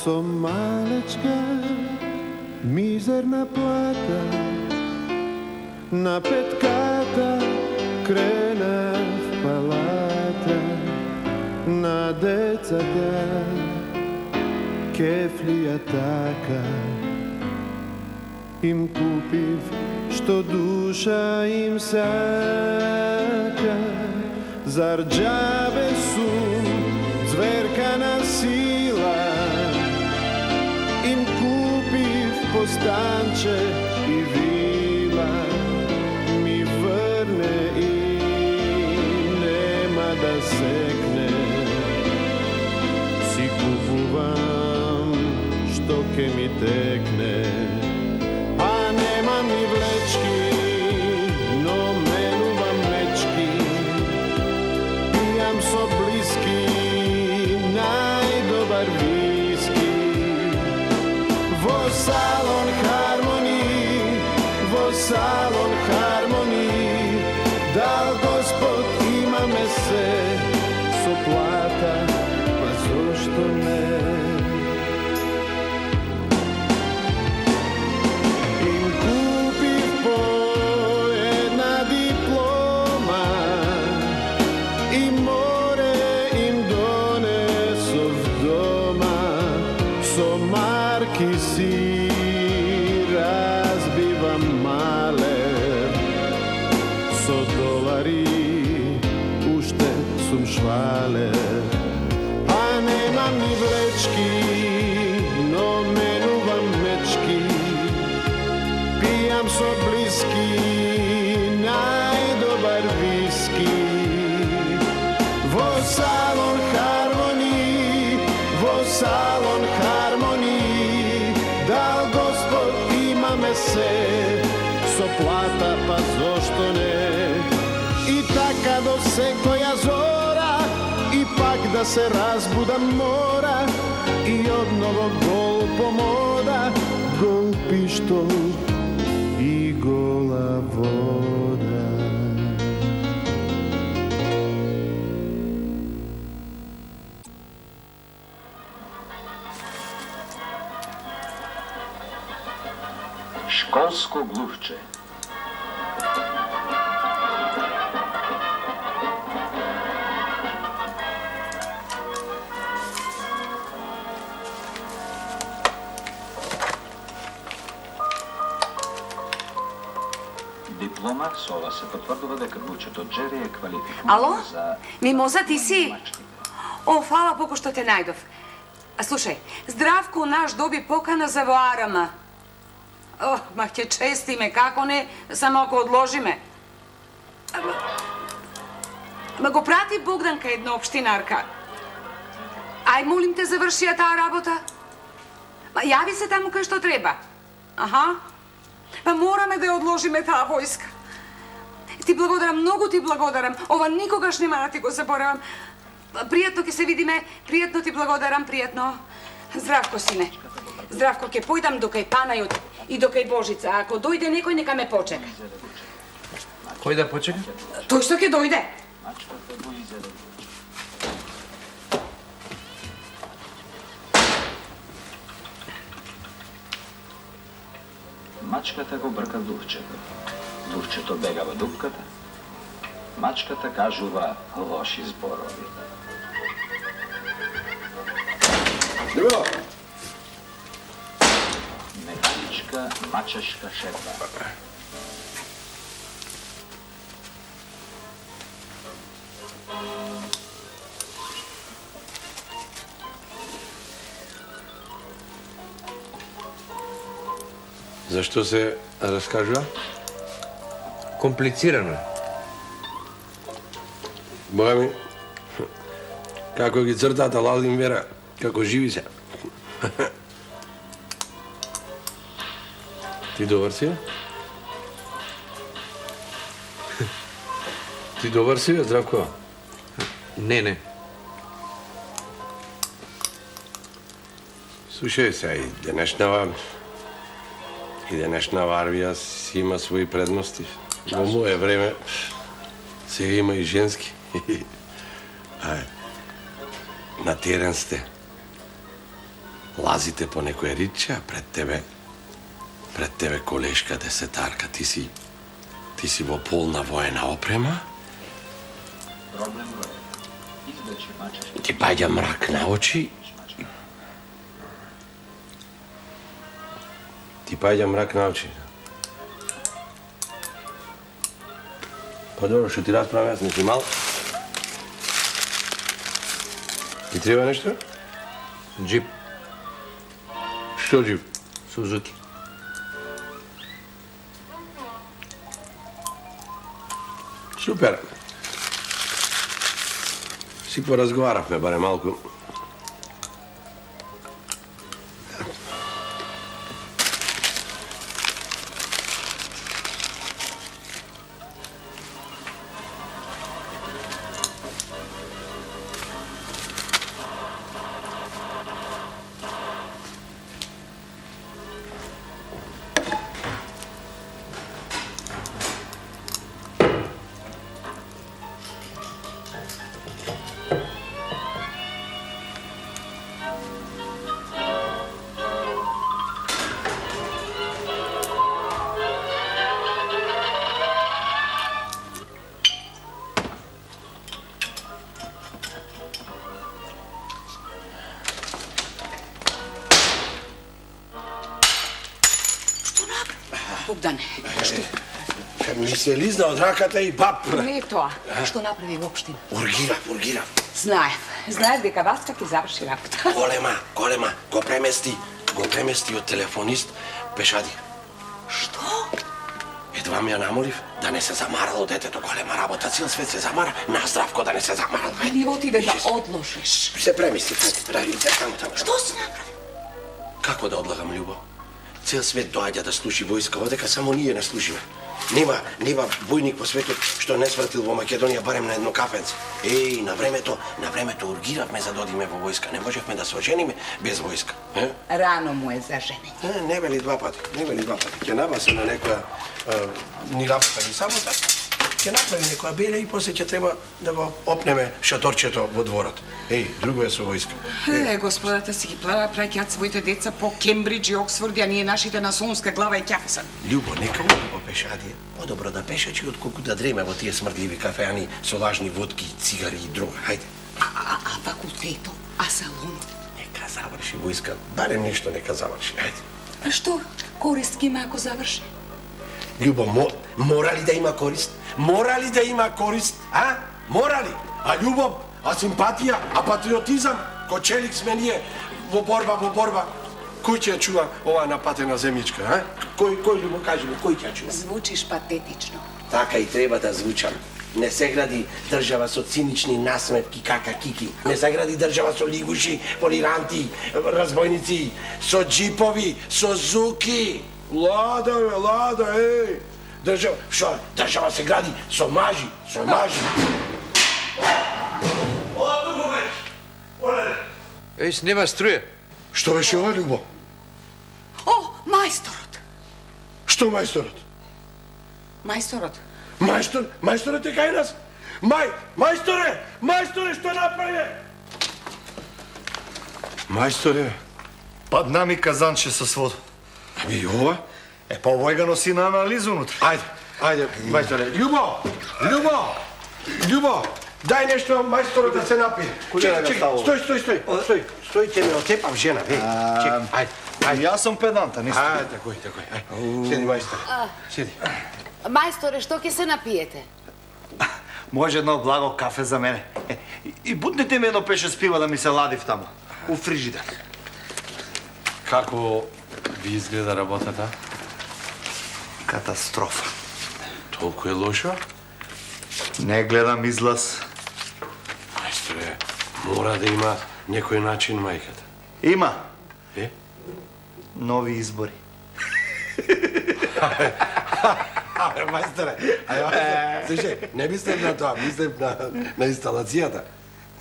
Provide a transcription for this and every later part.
Со малечка, мизерна плата, на петката крена в палата, на децата кефлија така, им купив што душа им сака. Зар џабе сум зверка на сила, им купив постанче и вила, ми врне и нема да секне. Си купувам што ке ми текне, а нема ми влечки, но менувам мечки. Пијам со блиски најдобар виски. Во салон хармони, во салон хармони, дал Господ имаме се со плата, па зошто не? Им купив по една диплома и море им донесов дома. Со марки си разбивам малер, со долари уште сум швалер. А немам ни влечки, но менувам мечки. Пијам со блиски најдобар виски. Во салон хармони, во салон хармони, дал Господ имаме се со плата, па зошто не? И така до секоја зора, и пак да се разбудам мора, и одново гол помода, гол пиштол и гола вода. Школско глувче. Диплома со ова се потврдува дека глувчето Джери е квалификувано Ало? за... Мимоза, ти си? О, фала Богу што те најдов. А слушај, Здравко наш доби покана за во Арама. Ох, ма ќе честиме, како не, само ако одложиме. Ма го прати Богданка една општинарка. Ај, молим те, заврши ја таа работа. Ма јави се таму кај што треба. Аха. Па мораме да ја одложиме таа војска. Ти благодарам, многу ти благодарам. Ова никогаш нема да ти го заборавам. Пријатно ќе се видиме, пријатно ти благодарам, пријатно. Здравко, сине. Здравко, ќе појдам до кај Панајот и до кај Божица. Ако дојде некој, нека ме почека. Кој да почека? Тој што ќе дојде. Мачката го брка дувчето. Дувчето бега во дупката. Мачката кажува лоши зборови. Друго! Механичка мачешка шепа. Зашто се раскажува? Комплицирано е. Бога ми, како ги цртата Лалин Вера, како живи се. Ти добар си? Ти добар си, Здравко? Не. Слушај се, и денешна армија си има своји предности. Во моје време сега има и женски. На терен сте. лазите по некој риче, а пред тебе колешка десетарка, ти си во полна воена опрема, Problem broj 1. Izbeći mačeški. ти паѓа мрак на очи, Па добро, што ти расправам јас, не си мал? Ти треба нешто? Джип, Што джип? Сузуки. Супер. Си поразговаравме барем малку. Богдане, што? Ми се лизна од раката и бап. Не е тоа. Што направи воопштина? Ургира. Знаев дека Васка ќе заврши работа. Голема, го премести од телефонист пешади. Што? Едва ми ја намолив да не се замарало детето, голема работа, цел свет се замара, на здравко да не се замарало. Не отиде да одложиш. Се премести, ради, таму. Што си направи? Како да одлагам, Љубо? Цел свет доаѓа да слуши војска, одека само ние не слушиме. Нема војник по светот што не свратил во Македонија барем на едно кафенце. На времето ургиравме за да одиме во војска. Не можевме да се ожениме без војска. Рано му е за женење. Не вели два пати. Ќе набасе на некоја ни работа, ни сабота. Ќе направи некоја белја и после ќе треба да го опнеме шаторчето во дворот. Друго е со војска. Господата си ги праќаат своите деца по Кембридж и Оксфорд, а ние нашите на сонска глава и ќафесан. Љубо, нека оди по пешадие. Подобро да пешачи отколку да дреме во тие смрдливи кафеани со лажни водки, цигари и друга. Хајде. А факултетот? А салонот? Нека заврши војска. Барем нешто нека заврши. Хајде. А што корист има ако заврши? Љубо, мора ли да има корист? Мора ли да има корист? Мора ли? А љубов, а симпатија, а патриотизам? Ко челик сме ние во борба. Кој ќе ја чува оваа напатена земјичка, Кој Љубо, кажи ми, кој ќе ја чува? Звучиш патетично. Така и треба да звучам. Не се гради држава со цинични насметки кака кики. Не се гради држава со лигуши, полиранти, разбойници, со джипови, со зуки. Лада, Држава се гради со мажи. Еј, нема струја. Што беше ова, Љубо? О, мајсторот! Што мајсторот? Мајсторот е кај нас? Мајсторе, што направи? Мајсторе? Падна ми казанче со вода. И ова? Па овој го носи на анализа унутре. Ајде, мајсторе. Љубо! Дај нешто мајсторот да се напие. Чекај, стој, ќе ме отепам жена, Ајде. Јас сум педанта, нисто. Такој. Седи, мајстор. Седи. Мајсторе, што ќе се напиете? Може едно благо кафе за мене. И бутнете ми едно пеше спива да ми се ладив таму, у фрижидер. Како ви изгледа работата? Катастрофа. Толку е лошо? Не гледам излаз. Мајсторе, мора да има некој начин мајката. Има. Нови избори. Мајсторе, слушај, не мислев на тоа, мислев на инсталацијата.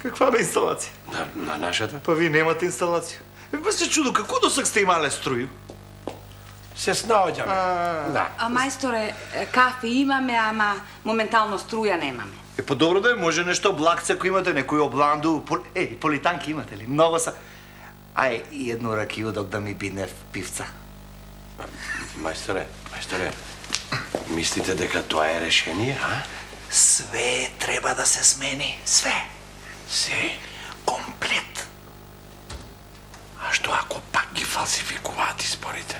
Каква бе инсталација? На нашата? Па ви немате инсталација. Па се чудо, како досег сте имале струju? Се снаоѓаме. Да. А мајсторе, кафе имаме, ама моментално струја немаме. Па добро да е, може нешто блакце ако имате, некој обланду, политанки имате ли? Многу са... Ај, едну ракiju док да ми бине пивца. Мајсторе, мислите дека тоа е решение, а? Све треба да се смени, све. Се? Комплет. А што ако пак ги фалсификуваат изборите?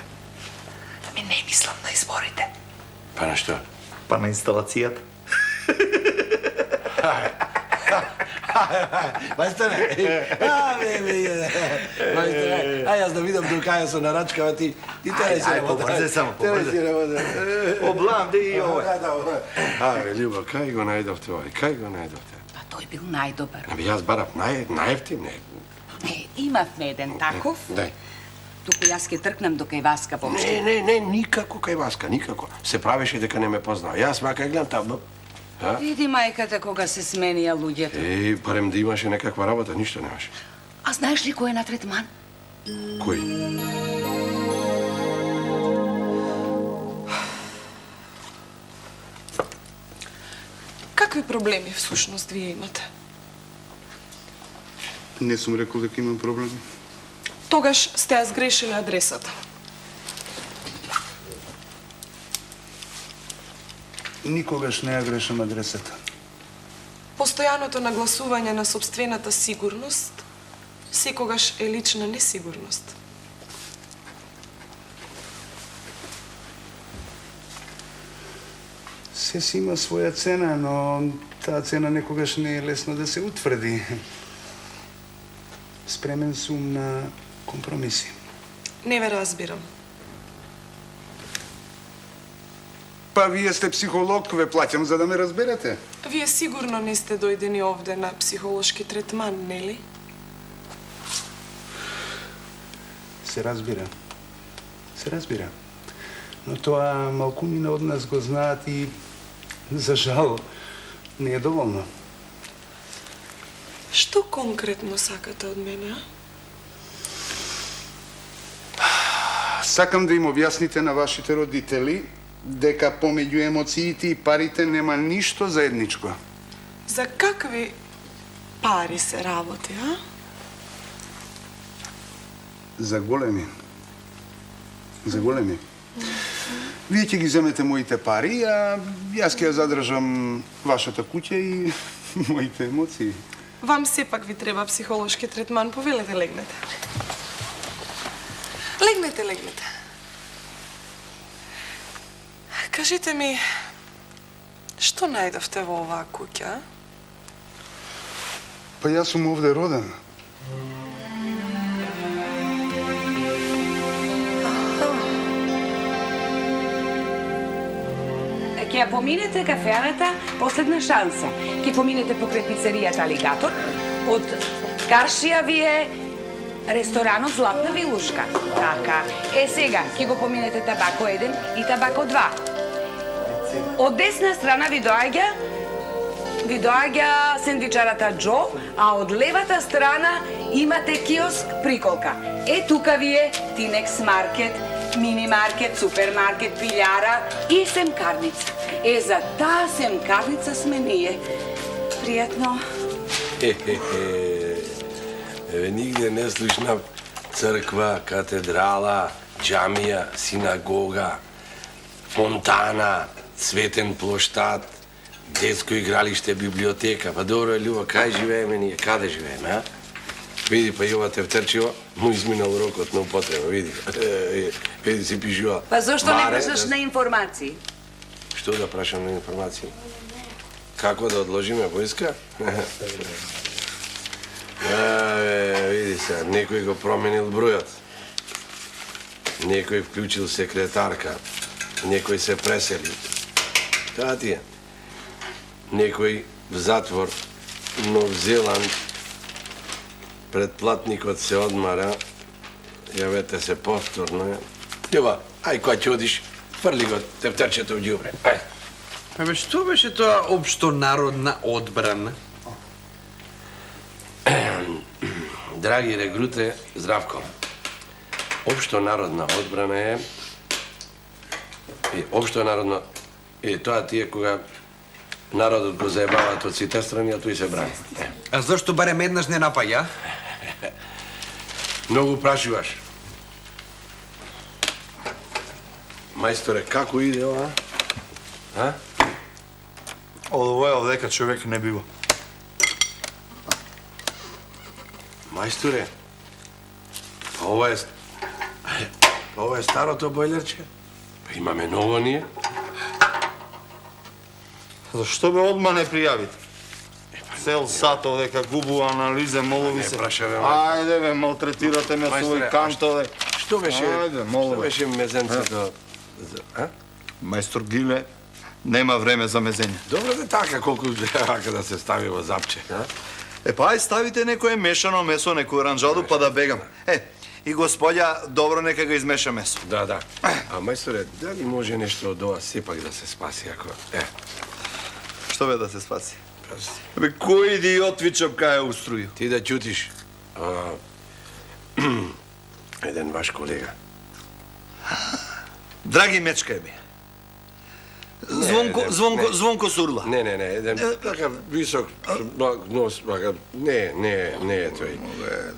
Ами не мислам на изборите. Па на што? Па на инсталацијата. Мајсторе, мајсторе, ај јас да видам до кај со нарачкава ти терaj си работа. Побрзе само, Терaj си работа. Облам да и овој. Ајде, Љуба, кај го најдовте овој? Кај го најдовте? Па тој бил најдобар. Аби јас барав најефтин, не. Имавме еден таков. Дај. Туку јас ке тркнам до кај Васка воопште. Не, никако кај Васка, никако. Се правеше дека не ме познава. Јас мака гледам таму. Види мајката кога се сменија луѓето. Барем да имаше некаква работа, ништо немаше. А знаеш ли кој е на третман? Кој? Какви проблеми всушност вие имате? Не сум рекол дека имам проблеми. Тогаш сте ја сгрешили адресата. Никогаш не ја грешам адресата. Постојаното нагласување на сопствената сигурност секогаш е лична несигурност. Се си има своја цена, но таа цена некогаш не е лесно да се утврди. Спремен сум на компромиси. Не ве разбирам. Па вие сте психолог, ве плаќам за да ме разберете. Вие сигурно не сте дојдени овде на психолошки третман, нели? Се разбира. Се разбира. Но тоа малкумина од нас го знаат и, за жал, не е доволно. Што конкретно сакате од мене, а? Сакам да им објасните на вашите родители дека помеѓу емоциите и парите нема ништо заедничко. За какви пари се работи, а? За големи. За големи. Вие ќе ги земете моите пари, а јас ќе ја задржам вашата куќа и моите емоции. Вам сепак ви треба психолошки третман, повелете, легнете. Легнете. Кажете ми, што најдовте во оваа куќа? Па јас сум овде роден. Ќе ја поминете кафеаната Последна шанса. Ќе поминете покрај пицеријата Алигатор. Од Каршија ви е ресторанот Златна вилушка. Така. Сега ќе го поминете Табако 1 и Табако 2. Од десна страна ви доаѓа сендвичарата Џо, а од левата страна имате киоск Приколка. Тука ви е Тинекс маркет, мини маркет, супермаркет, пилјара и семкарница. За таа семкарница сме ние. Пријатно. Нигде не слушнав црква, катедрала, џамија, синагога, фонтана, цветен плоштад, детско игралиште, библиотека. Па добро, Љуба, кај живееме ние? Каде живееме, а? Види, па Јова Тефтерчева му изминал рокот на употреба, види. Види, си пишува. Па зошто не прашаш на информации? Што да прашам на информации? Како да одложиме војска? Види се, некој го променил бројот. Некој вклучил секретарка. Некој се пресели. Тоа ти е. Некој в затвор, Нов Зеланд. Предплатникот се одмара. Јавете се повторно. Љуба, ај кога ќе одиш, фрли го тефтерчето в ѓубре. Ај. Абе, што беше тоа општонародна одбрана? Драги регруте, здравко. Општонародна одбрана е... Општонародно... Тоа ти е кога народот го заебаваат од сите страни, а тој се брани. А зашто барем еднаш не напаѓа? Многу прашуваш. Мајсторе, како иде ова? А? Од овој овдека човек не бива. Мајсторе, ова е... Ова е старото бојлерче. Имаме ново ние. Зашто бе одма не пријавите? Цел сат овдека губу анализе, молови се. Не прашаве, Ајде бе, малтретирате ме со овој кант овде. Што беше? Ајде, молам. Што беше мезенцето? А? Мајстор Гиле, нема време за мезење. Добро да така, колку рака да се стави во запче. А? Па ај ставите некое мешано месо, некој ранжаду, па да бегам. И господја, добро нека го измеша месо. Да, да. А мајсторе, дали може нешто од ова сепак да се спаси, ако... Што бе да се спаси? Бе, кој идиот вичав кај ја устроил? Ти да ќутиш. Еден ваш колега. Драги Мечка е бе. Звонко Сурла. Не, еден така висок, нос, не е тој.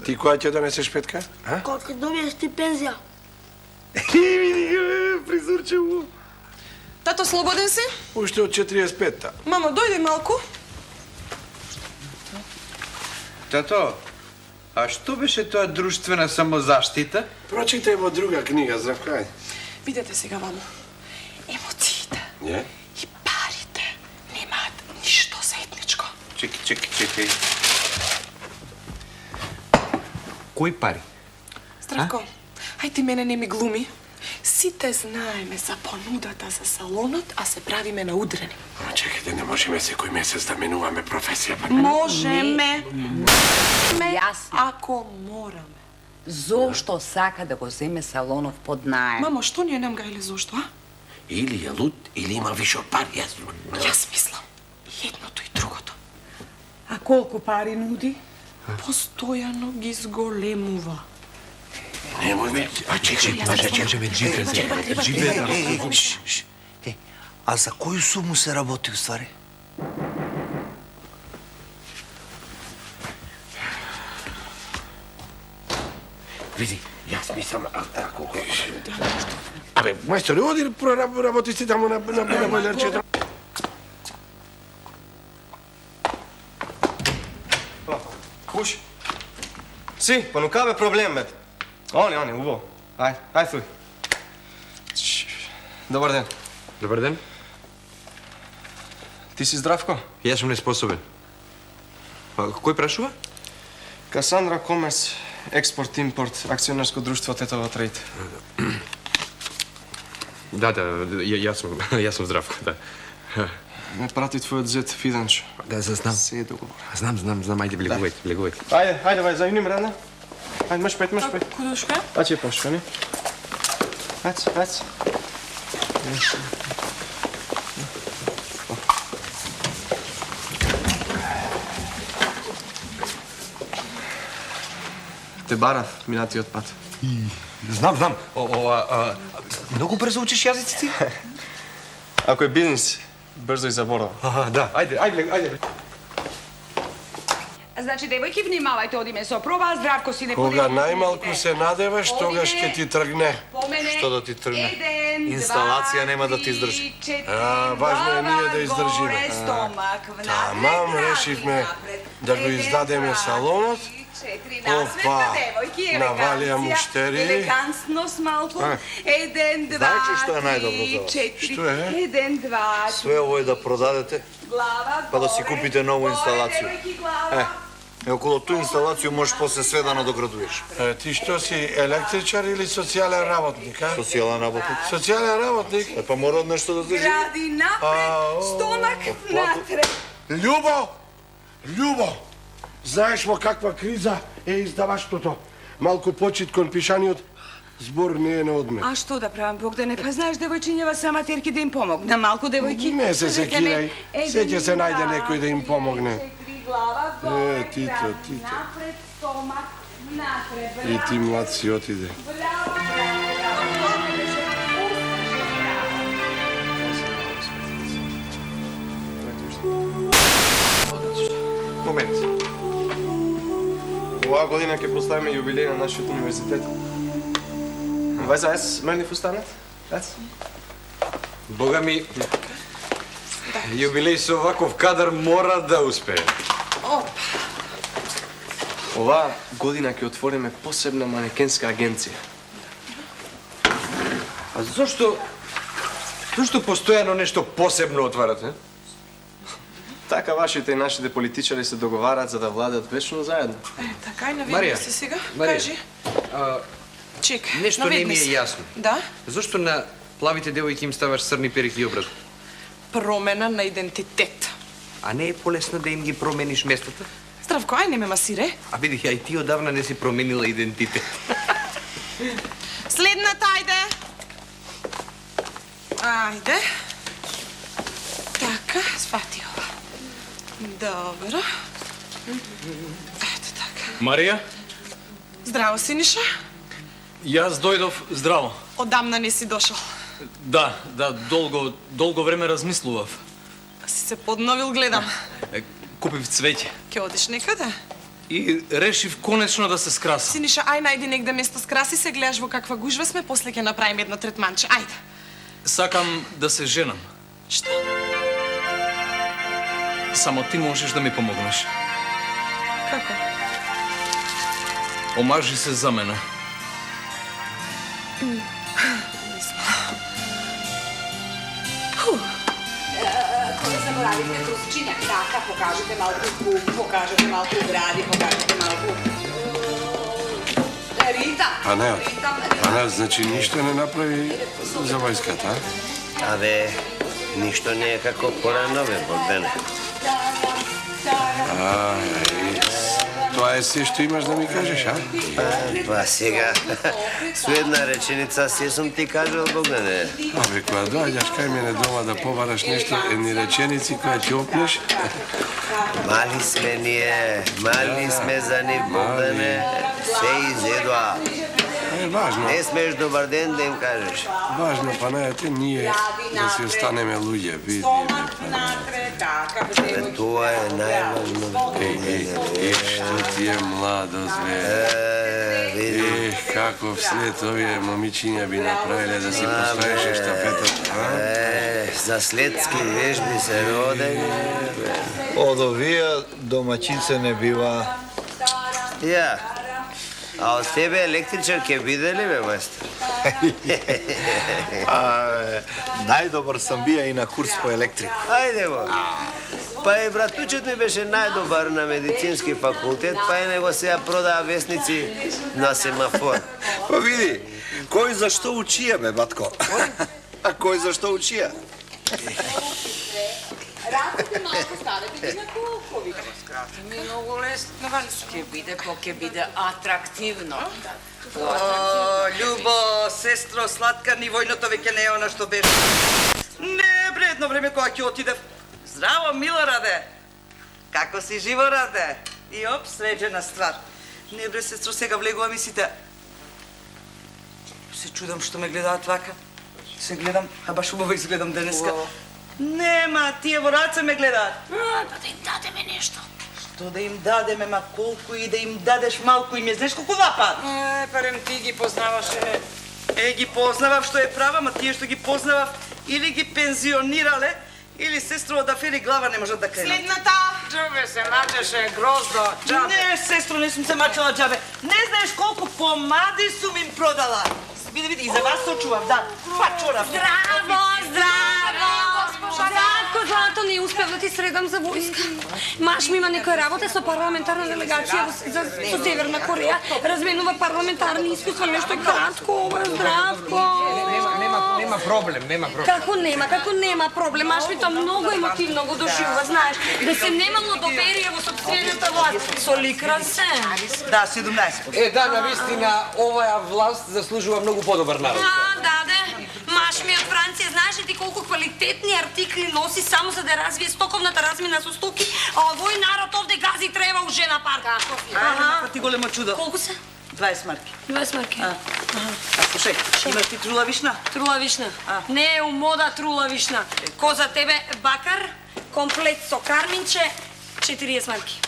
Ти која ќе донесеш Петка? А? Кога добиеш ти пензија? Види го, призурчево. Тато, слободен си? Уште од 45-та. Мамо, дојди малку. Тато, а што беше тоа друштвена самозаштита? Прочитај во друга книга, Здравко. Видете сега, мамо. Емоциите Не? и парите немаат ништо заедничко. Чекај. Кои пари? Здравко, ај ти мене не ми глуми. Сите знаеме за понудата за салонот, а се правиме на удрени. Ама чекайте, не можеме секој месец да менуваме професија, па. Можеме. Јасно. Ако мораме. Зошто сака да го земе салонов под наем? Мамо, што ние нем гајле зошто, а? Или е луд, или има више пари, Јас мислам. Едното и другото. А колку пари нуди? Постојано ги зголемува. Немој, А за коju суму се работи уствари? Види, јас мислам, колку... Абе, мајсторе, оди проработи си таму на бојлерчето. Kuš. Si, pa no kaj je problem, med? Oni, uvo. Aj, fuj. Dobar den. Добар ден. Ти си Здравко? Јас сум неспособен. Кој прашува? Касандра Комерс, експорт-импорт, акционерско друштво Тетова Трейд. Да, јас сум Здравко, да. Ме прати твојот зет Фиденчо. Да, знам. Се е договор. Знам, ајде, влегувајте. Ајде, зајмним рана. Ајде, мъж пет. Кудушка? А че пошка, не? Ајде. Те барав минатиот пат. Знам. Многу брзо учиш јазиците? Ако е бизнес, брзо и заборав. Да. Ајде. Значи, девојки, внимавајте, одиме со проба, Здравко си не Кога најмалку се надеваш, тогаш ќе ти тргне. Што да ти тргне? Инсталација нема да ти издржи. Важно е ние да издржиме. Тамам решивме да го издадеме салонот. Опа, навалија муштери. Елегантно с малку. Еден, два, Знаеш ли што е најдобро за вас? Што е? Еден, два, Све ово е да продадете, глава, па да си купите нову инсталација. И околу ту инсталацiju можеш после све да надоградуеш. Ти што си, електричар или социјален работник, а? Социјален работник. Социјален работник? Па мора од нешто да држи. гради напред, стомак натред. Љубо! Знаеш во каква криза е издаваштвото? Малку почит кон пишаниот збор не е на одмет. А што да правам, Богдане? Па знаеш, девојчињава са матерки да им помогна. Малку девојки. Не се секирај, се ќе се најде некој да им помогне. Тито. Напред, стомак, натред. И ти млад си отиде. Момент. Ова Оваа година ќе поставиме јубилеј на нашиот универзитет. Вајза, ес мерни фустанет? Ес? Бога ми, јубилеј со оваков кадар мора да успее. Оваа година ќе отвориме посебна манекенска агенција. А зошто постојано нешто посебно отварате? Така вашите и нашите политичари се договараат за да владеат вечно заедно. Така, и Марија, наведни се сега. Марија, Кажи. Чек, Нешто не ми е јасно. Да? Зошто на плавите девојки им ставаш црни перики образ? Промена на идентитет. А не е полесно да им ги промениш местата? Здравко, ај не ме масире. А види, а и ти одавна не си променила идентитет. Следната, ајде. Ајде. Така, свати ова. Добро. Ето така. Марија, Здраво, Синиша. јас дојдов здраво. Одамна не си дошол. Да, долго време размислував. Си се подновил, гледам. Купив цвеќе Ке одиш некаде? и решив конечно да се скрасам. Синиша, ај најди негде место скраси се, гледаш во каква гужва сме, после ќе направим едно третманче. Ајде. Сакам да се женам. Што? Само ти можеш да ми помогнеш. Како? Омажи се за мене. Не заборавите трусчињак, така, покажете малку куп, покажете малку гради, покажете малку... Рита! Панеот, значи ништо не направи за војската, а? Абе, ништо не е како порано, бе, Богдане. Тоа е се што имаш да ми кажеш, а? Па сега, со една реченица се сум ти кажал, Богдане. Абе, кога доаѓаш кај мене дома да побараш нешто, едни реченици која ќе опнеш, Мали сме ние, мали сме за нив, Богдане. Се изедоа. е важно. Не смеш добар ден да им кажеш. Важно, Панајот, е ние да си останеме луѓе, види. Абе, тоа е најважно. Што ти е младост, бе. Види. Каков след овие момичиња би направиле да си поставиш штафетата, а? За следски вежби се родени. Од овие домаќинце не бива. Ја. А од тебе електричар ќе биде ли, бе, мајстор? Најдобар сам бија и на курс по електрика. Ајде, го. Па и братучот ми беше најдобар на медицински факултет, па и него сега продава вестници на семафор. Па види, кој зашто учија, бе, батко? А кој зашто учија? Радите малку, ставете ги на кукови. Многу лесно, ќе биде атрактивно. Љубо, сестро, сладка, нивојното веќе не е она што беше. Не, бре, едно време кога ќе отидев. Здраво, Милораде. Како си, живо, Раде? И оп, среđена ствар. Не, бре, сестро, сега влегувам и сите. Се чудам што ме гледаат вака. Се гледам, а баш убаво изгледам денеска. Нема, тие во раце ме гледаат. Да им дадеме нешто. Што да им дадеме, ма колку и да им дадеш малку им е, знаеш колку вапаат? Парем ти ги познаваш, Ги познавав што е права, ма тие што ги познавав или ги пензионирале, или сестро од афери глава не можат да кренат. Следната! Джубе се мачеше гроздо, джабе. Не, сестро, не сум се мачала джабе. Не знаеш колку помади сум им продала. Види, и за вас сочував, да. Па чорав. Здраво! Златко, злато, не успев да ти средам за војска. Маш ми има некоја работа со парламентарна делегација со Северна Кореја. Разменува парламентарни искуства, нешто е кратко, ова, здравко. Нема проблем. Како нема проблем. Маш ми тоа многу емотивно го доживува, знаеш. Да се немало доверие во сопствената власт. Соликра се. Да, 17. Да, навистина, оваа власт заслужува многу подобар народ. Даде. Маш ми од Франција, знаеш ли ти колку квалитетни артикли носи само за да развие стоковната размена со стоки, а овој народ овде гази треба у жена парка. Па ти големо чудо. Колку се? 20 марки. 20 марки. А слушај, имаш ти трула вишна? Трула вишна. Не е у мода трула вишна. Ко за тебе бакар, комплет со карминче, 40 марки.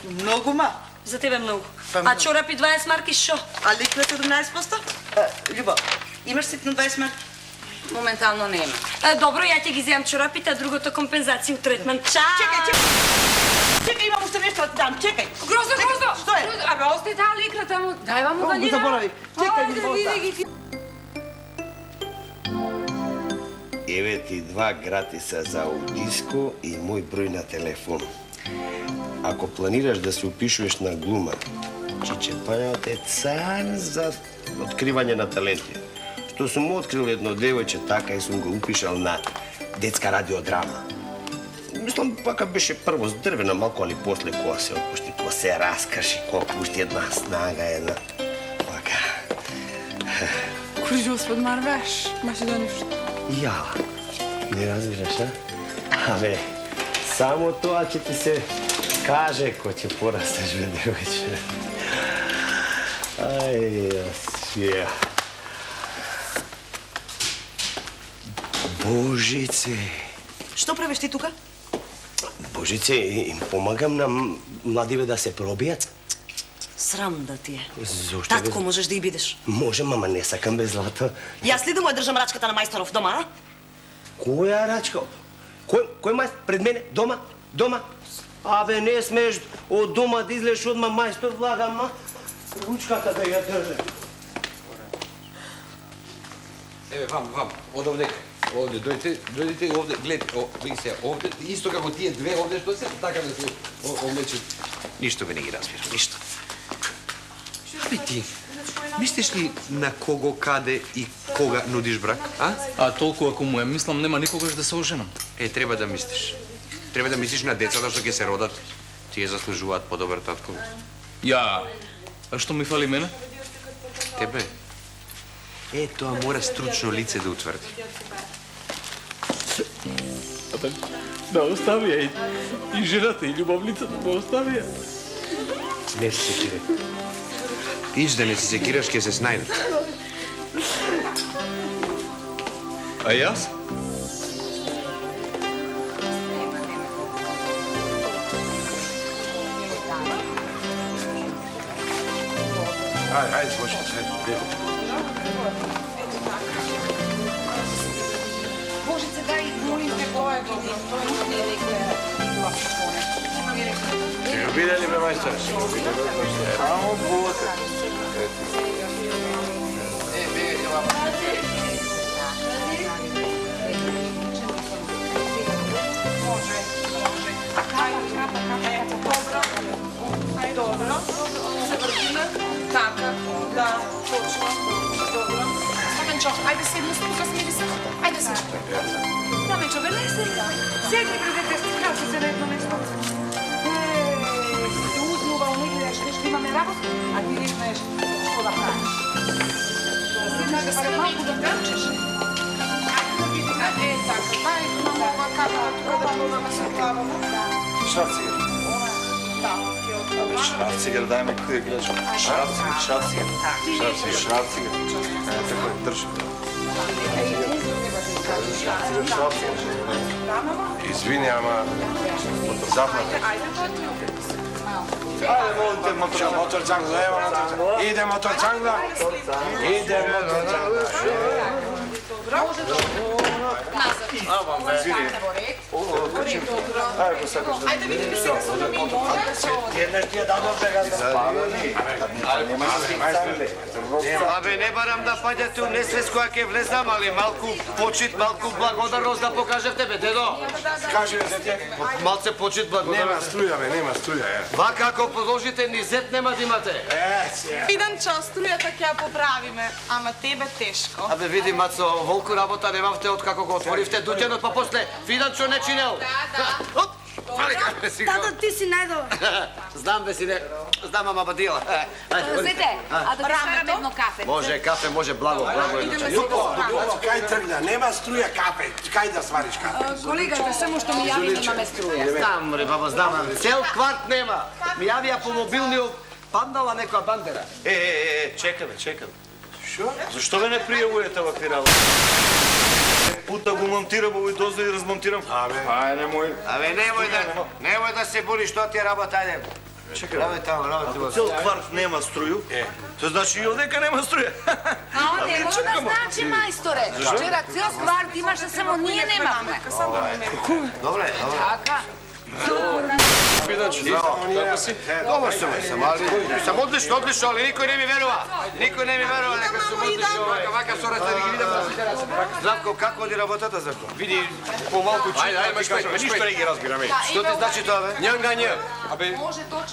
Многу ма. За тебе многу. А чорапи 20 марки шо? А ликве 17%? Љубо, имаш ситно 20 марки? Моментално нема. Добро, ја ќе ги земам чорапите, а другото компензација у третман. Чекај, чекај, имам уште нешто да ти дам, чекај. Грозо! Што е? Абе, остай таа ликра таму. Дај вам го Го заборави. Чекај ми го ги. Еве ти 2 гратиса за аудиско и мој број на телефон. Ако планираш да се упишуваш на глума, Чиче Пајот е цар за откривање на таленти. Што сум открил едно девојче така и сум го упишал на детска радиодрама. Мислам, пака беше прво здрвена, малко али после кога се отпушти, кога се раскрши, кога пушти една снага, една... Пака... Кој Господ Марвеш, Македонија. Ја, не разбираш, а? Абе, само тоа ќе ти се каже кој ќе порастеш, бе, девојче. Ај, ја. Божице. Што правиш ти тука? Божице, им помагам на младиве да се пробијат. Срам да ти е. Зошто? Татко можеш да и бидеш. Можем, ама не сакам без злато. Јас ли да му ја држам рачката на мајсторов дома, а? Која рачка? Кој мајстор? Пред мене? Дома? Дома? Абе, не смееш од дома да излезеш одма мајстор, влагам, ма. Ручката да ја држи. Еве, вам, од овде. Овде, дојдите овде, гледате, ви се овде, исто како тие две овде, што се така да се облечат. Ништо ве не ги разбирам, ништо. Абе ти, мислиш ли на кого, каде и кога нудиш брак, а? А толку ако му ја мислам, нема никогаш да се оженам. Треба да мислиш. Треба да мислиш на децата што ќе се родат. Тие заслужуваат подобар татко. Ја, а што ми фали мене? Тебе? Тоа мора стручно лице да утврди. Да оставија и жената и љубовницата да оставија. Не се секире. Иш да не се секираш, ќе се снајдат. А јас? Ајде, слушай, Божице, дај, молим те, тоа е добро. Тоа не е Ќе го видели, бе, мајстор? Само бувате. Dobro, se vrtime. Така, да, точно. Dobro. Стаменчо, ајде седни се, тука смири се. Ајде се. Стаменчо, бе, не се. Седни пред те краси за едно место. Се узнува, не гледаш, нешто имаме работа, а ти не знаеш што да правиш. Седнаш да се малку да трчеш. Ајде да види каде е така. Ајде, мамо, ова капа, тука да можеме се плаваме. Шрafciger. Да. Шрafciger, дај ме кој гледаш. Шрafciger. Така е, држи. Извини, ама... Запнате. Ајде, молим те, Мотор цангла, ево мотор цангла. Иде мотор цангла. Иде мотор цангла. Ајде видиме сега со Абе, не барам да паѓате у несвес која ќе влезнам, али малку почит, малку благодарност да покажете, бе, дедо. Кажи, дете. Малце почит, Нема благодарност. струја, бе, нема струја, е. Вака ако продолжите, ни зет нема да имате. Фиданчо, струјата ќе ја поправиме, ама тебе тешко. Абе, види, Мацо, волку работа немавте откако го отворивте дуќанот, па после Фиданчо не чинел. Да. Тато, ти си најдобар. Знам, бе, си не... Знам, ама бадила. Зете, а да ти сварам едно кафе. Може, кафе, може, благо, благо едно чај. Љубо, кај тргна, нема струја кафе. Кај да свариш кафе? Колегата само што ми јави немаме струја. Знам, ре, баба, знам. Цел кварт нема. Ми јавија по мобилниот, паднала некоја бандера. Чекаме. Шо? Зашто ме не пријавувате вакви работи? Пута го монтирам, овој дозда и размонтирам. Ајде, мој. Абе, немој да се буриш, што ти е работа, ајде. Чекай, ако цел кварт нема струju, to znači i ovdje nema struje. A on ne može da znači, majstore. Včera ceo kvart imaš, a samo nije nemamo. Dobre, Kaka? Fidanču, kako si? Dobro sam, ali sam odlično, ali niko ne mi verova. Niko ne mi verova, neka sam odlično, ovakav sorac, da vi vidimo. Zdravko, kako odi работата, Zdravko? Vidi, pomalku ču. Ajde, ništa ne gi razbirame. Što ti znači to, be? Njanga nje. Абе,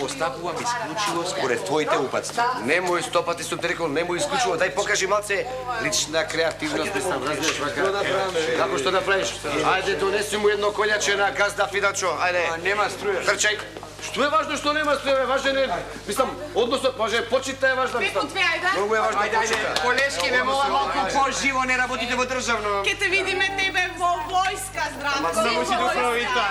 Постапувам исклучиво според твоите упатства. Немој стопати сум те рекол, немој исклучиво, дај покажи малце лична креативност, да сам разбереш вака. Како што да правиш? Ајде, донеси му едно колјаче на газда Фиданчо, ајде. Нема струја. Трчај. Што е важно што нема струја, важен е, мислам, односот, може, почита е важна, мислам. Многу е важно почита. Колешки, ме мола малку по-живо, не работите во државно. Ке те видиме тебе во војска, Здравко. Само си доправита.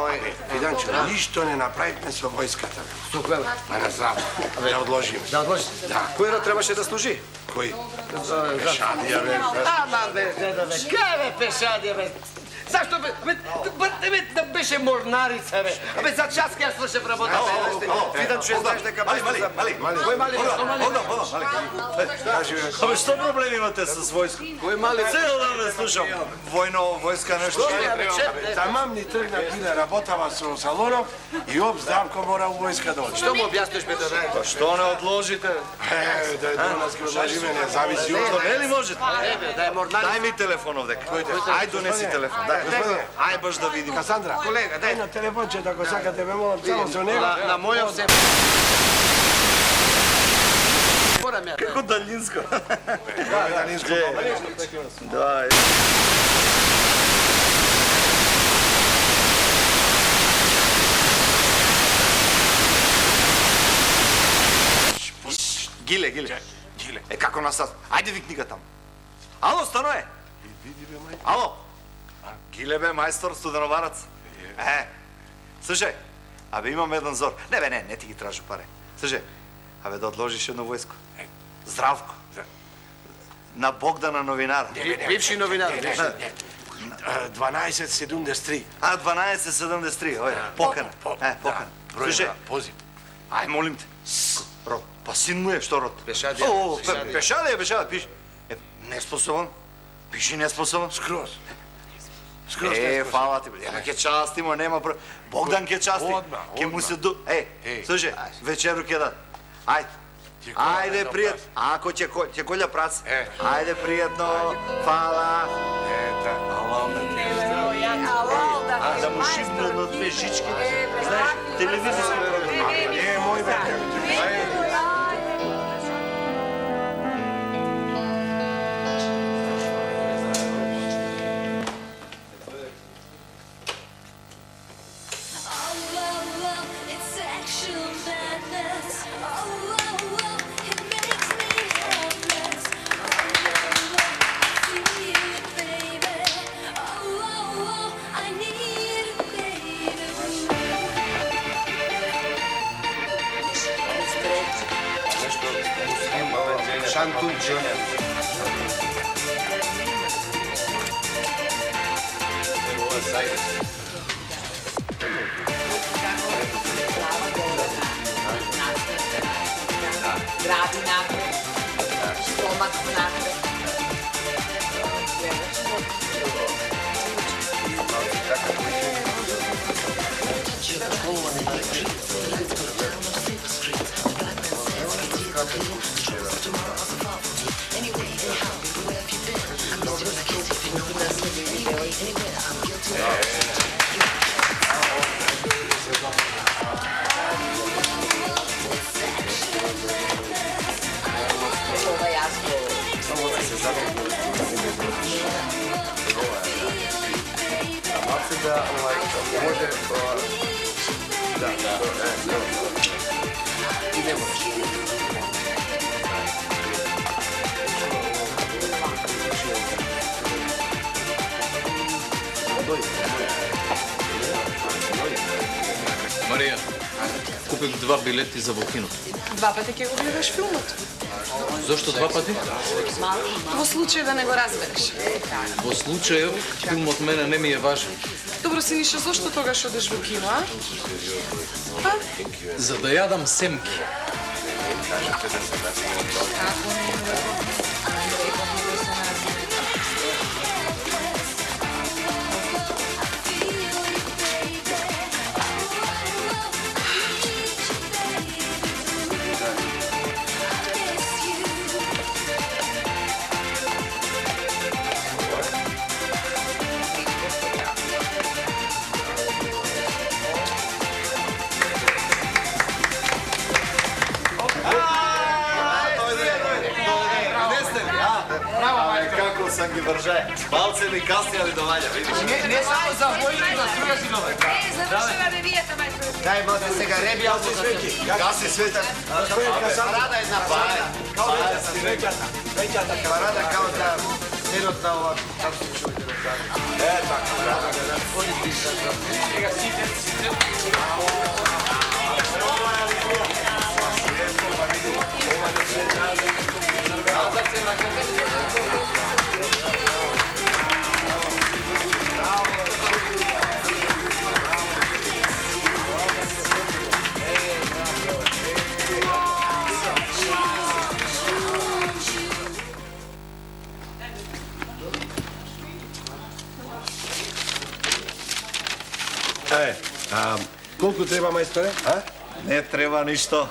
Ајде. Фиданчо, ништо не направивме со војската. Супер. Па на здраво. Да одложим. Да одложиш? Да. Кој род требаше да служи? Кој? Пешадија, бе. Ама бе, деда бе, кај бе пешадија бе? Зашто бе, да беше морнарица бе? Абе, за час ке ја свршев работа бе. Фиданчо, знаеш дека беше за... Кој мали? Абе, што проблем имате с војска? Кој мали? Цел ден ме слушам. Војска нешто. Тамам ни тргна биле работава со Салонов и оп Здравко мора у војска да оди. Што му објасниш бе да Што не одложите? Да е до нас ке одложиме, не зависи од... Не ли можете? Да е морнарица. Дај ми телефон овдека. Ајде донеси телефон. Ајде баш да видим. Касандра, Колега, дај на телефонче да го сакате, ме молам само со него. на мојот се... Морам ја. Како далинско. Далинско. Дај. Гиле. Е, како насад? Ајде викни го таму. Ало, Станое? Ало? Гиле бе, мајстор, студеноварац. Слушај, абе имам еден зор. Не ти ги тражу паре. Слушај, абе да одложиш едно војско. Здравко. На Богдана новинара. Бивши новинар. 1273. 1273, ој, покана. Покана. Слушај, позив. ај, молим те. Род. Па син му е, што род? Пешадија. Пешадија, пиши. Неспособен. Пиши неспособен. Скроз. Фала ти, бе, ке частимо, нема проблем. Богдан ке части. Ке му се ду... слушај, вечеру ке да. Ајде, пријат. Ако ќе колја прац. Ајде, пријатно. Фала. Да му шибне едно-две жички. Знаеш, телевизијски програм. Не, мој бе. Grabi napred, stomak napred. Марија, купив 2 билети за во кино. 2 пати ќе го гледаш филмот. Зошто два пати? Во случај да не го разбереш. Во случајов, филмот мене не ми е важен. Добро, Синиша, зошто тогаш одеш во кино, а? За да јадам семки. Како сам ги врже. Палце ми касни, али доваѓа, видиш? Не само за војни, за струја си нове. Завршила ревијата, мајстор. Дај, мате сега реби, алко за свети. Гаси света. Парада една парада. Парада као да седот на ова, како се чуете да кажа. Така, парада. Сега сите. Колку треба, мајсторе? Не треба ништо.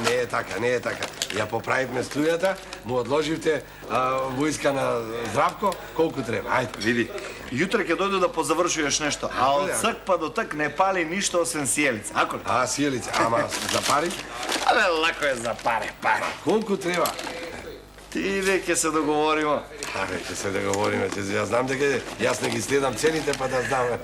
Не е така, не е така. Ја поправивме струјата, му одложивте војска на Здравко, колку треба, ајде. Види, јутре ќе дојду да позавршуваш нешто, а од цк па до тк не пали ништо освен сијелица. Ако ли? Сијелица, ама за пари? Абе, лако е за пари. Колку треба? Ти иде, ќе се договориме. Ќе се договориме, јас знам дека јас не ги следам цените па да знам.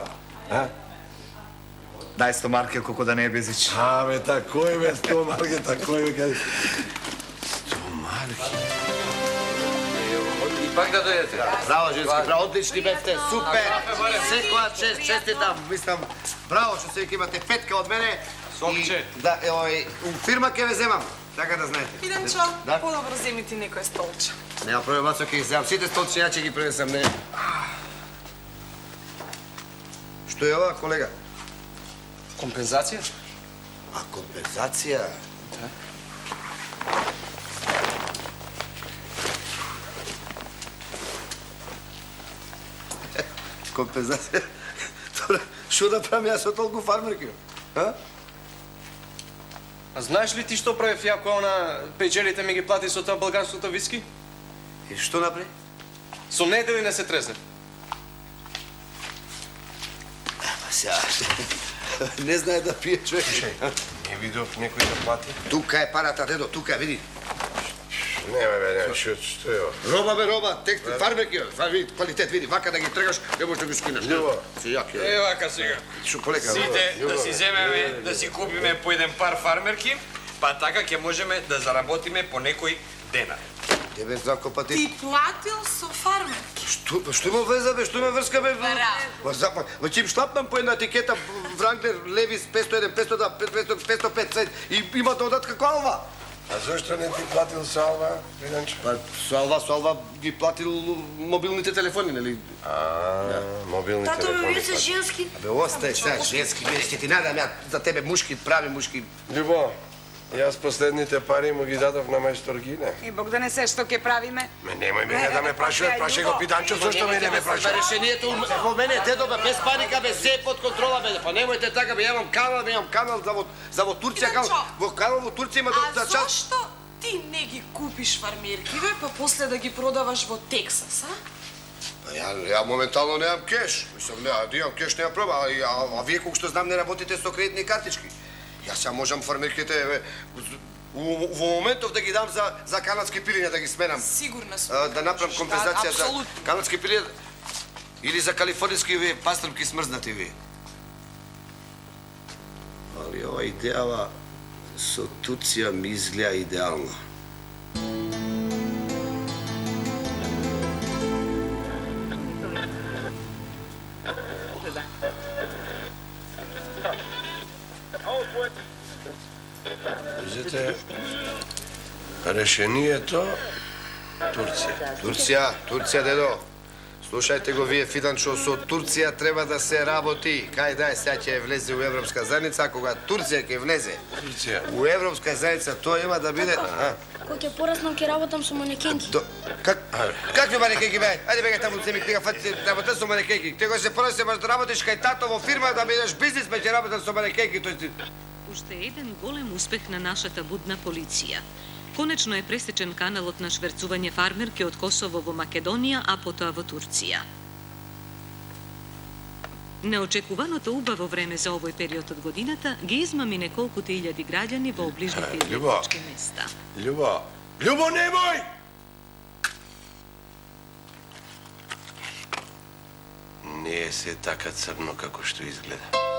Дај 100 марки, колку да не е безич. Такој бе, 100 марки, такој бе, 100 марки. И пак да дојдете. Браво, женски, браво, одлични бевте, супер. Секоја чест, честитам, мислам, браво, што се имате петка од мене. Сокче. Да, у фирма ќе ве земам, така да знаете. Иденчо, подобро земи ти некој столче. Нема проблем, Мацо, ќе ги земам. Сите столче, ја ќе ги пренесам, не. Што е ова, колега? Компензација? Компензација? Да. Компензација? Добре, што да правам јас со толку фармерки? А знаеш ли ти што правев ја кога она пејджерите ми ги плати со тоа балганското виски? И што направи? Со недели не се трезнев. Сега, не знае да пие човек. Не видов некој да плати? Тука е парата, дедо, тука е, види. Нема бе, што е ова? Роба бе, роба, фармерки, види, квалитет, види, вака да ги тргаш, не можеш да ги скинеш. Љубо. Е, вака сега. Шо полека? Сите да си земеме, да си купиме по еден пар фармерки, па така ќе можеме да заработиме по некој денар. Тебе, Здравко, па Ти платил со фармерки. Што има веза, бе, што има врска, бе? Ма ќе им шлапнам по една етикета Вранглер, Левис, 501, 502, 505 и има додатка колва. А зашто не ти платил со Алва, Виденчо? Па, со Алва ги платил мобилните телефони, нели? Мобилни телефони. Вие се женски. Абе, остај сега, женски, бе, ќе ти надам ја за тебе мушки, прави мушки. Љубо, јас последните пари му ги дадов на мајстор Гине. И Бог да не се што ќе правиме. Немој мене да ме прашуваш, прашај го Пиданчо, зашто мене ме прашуваш? Решението во мене, дедо, бе, без паника, бе, се под контрола, бе, па немојте така, бе, имам канал за во Турција, канал во Турција има за А час. зошто ти не ги купиш фармерки, бе, па после да ги продаваш во Тексас, а? Па ја моментално немам кеш. Мислам, да имам кеш, немам проблем, а вие колку што знам не работите со кредитни картички. Јас ја можам фармерките во моментов да ги дам за канадски пилиња да ги сменам. Сигурна сум. Да направам компензација за Апсолутно. канадски пилиња или за калифорнијски вие пастрмки смрзнати вие. Али ова идејава со Туција ми изгледа идеално. Виждате, Решението Турција. Турција, дедо. Слушајте го вие, Фиданчо, со Турција треба да се работи. Кај да е, сега ќе влезе у Европска заедница, а кога Турција ќе влезе у Европска заедница, тоа има да биде... Кога ќе пораснам, ќе работам со манекенки. Какви манекенки, бе? Ајде бега таму, земи книга, фати работа со манекенки. Те го се пораси, можеш да работиш кај тато во фирма, да бидеш бизнисмен, ќе работам со манекенки, тој... Уште еден голем успех на нашата будна полиција. Конечно е пресечен каналот на шверцување фармерки од Косово во Македонија, а потоа во Турција. Неочекуваното убаво време за овој период од годината ги измами неколкуте илјади граѓани во оближните излетнички места. Љубо, немој! Не е се така црно како што изгледа.